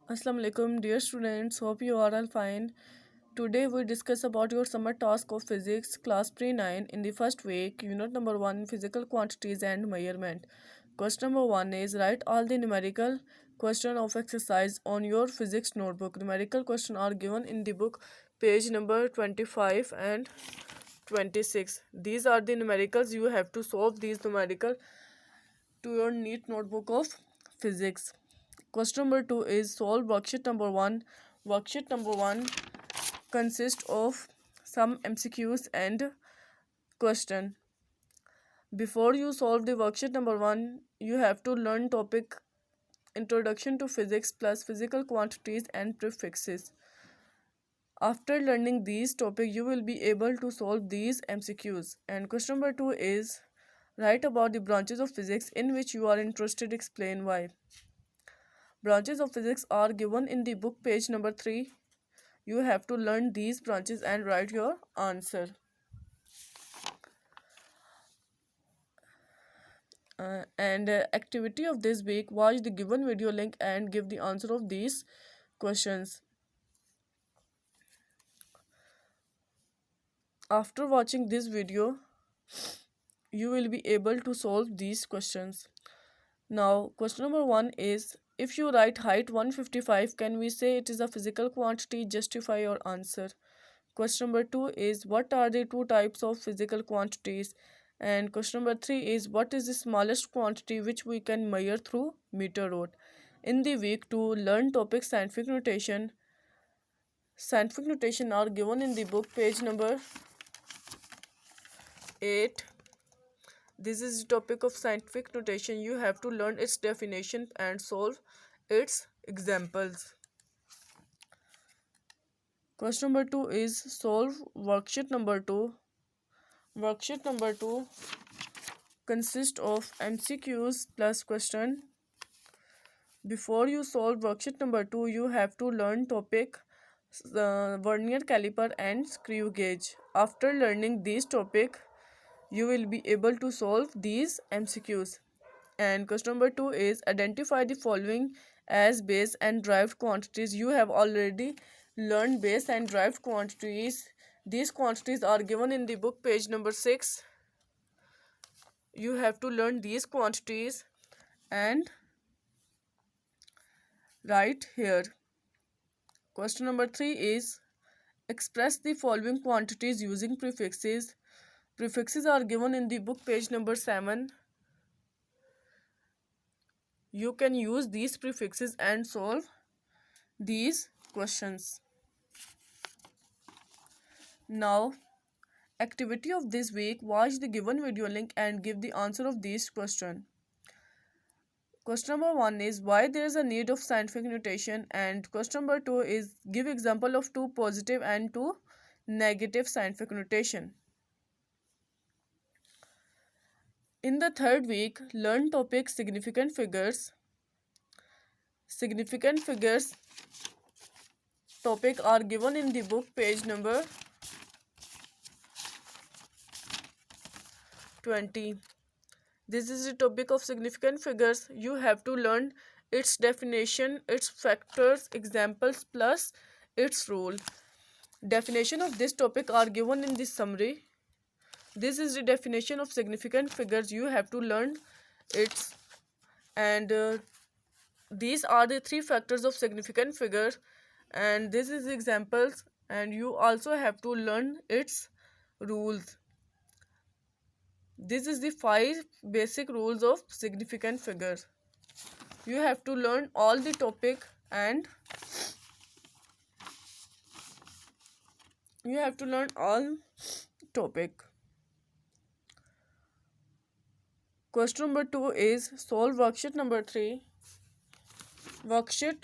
Assalamu alaikum, dear students. Hope you are all fine. Today we discuss about your summer task of physics, class pre-9 in the first week, unit number 1, physical quantities and measurement. Question number 1 is write all the numerical question of exercise on your physics notebook. Numerical questions are given in the book, page number 25 and 26. These are the numericals. You have to solve these numerical to your neat notebook of physics. Question number 2 is solve worksheet number 1. Worksheet number 1 consists of some MCQs and question. Before you solve the worksheet number 1, you have to learn topic Introduction to Physics plus physical quantities and prefixes. After learning these topics, you will be able to solve these MCQs. And question number 2 is write about the branches of physics in which you are interested. Explain why. Branches of physics are given in the book, page number 3. You have to learn these branches and write your answer. Activity of this week, watch the given video link and give the answer of these questions. After watching this video, you will be able to solve these questions. Now, question number 1 is, if you write height 155, can we say it is a physical quantity? Justify your answer. Question number 2 is, what are the two types of physical quantities? And question number 3 is, what is the smallest quantity which we can measure through meter rod? In the week 2, learn topic scientific notation. Scientific notation are given in the book, page number 8. This is the topic of scientific notation. You have to learn its definition and solve its examples. Question number 2 is solve worksheet number 2. Worksheet number 2 consists of MCQs plus question. Before you solve worksheet number 2, you have to learn topic vernier caliper and screw gauge. After learning these topic, you will be able to solve these MCQs. And question number 2 is identify the following as base and derived quantities. You have already learned base and derived quantities. These quantities are given in the book, page number 6. You have to learn these quantities and write here. Question number 3 is express the following quantities using prefixes. Prefixes are given in the book, page number 7. You can use these prefixes and solve these questions. Now, activity of this week, watch the given video link and give the answer of these questions. Question number 1 is why there is a need of scientific notation, and question number 2 is give example of two positive and two negative scientific notation. In the third week, learn topic significant figures. Significant figures topic are given in the book, page number 20. This is the topic of significant figures. You have to learn its definition, its factors, examples plus its rule. Definition of this topic are given in this summary. This is the definition of significant figures. You have to learn its and these are the three factors of significant figure, and this is the examples, and you also have to learn its rules. This is the 5 basic rules of significant figure. You have to learn all the topic and you have to learn all topic. Question number 2 is solve worksheet number 3. Worksheet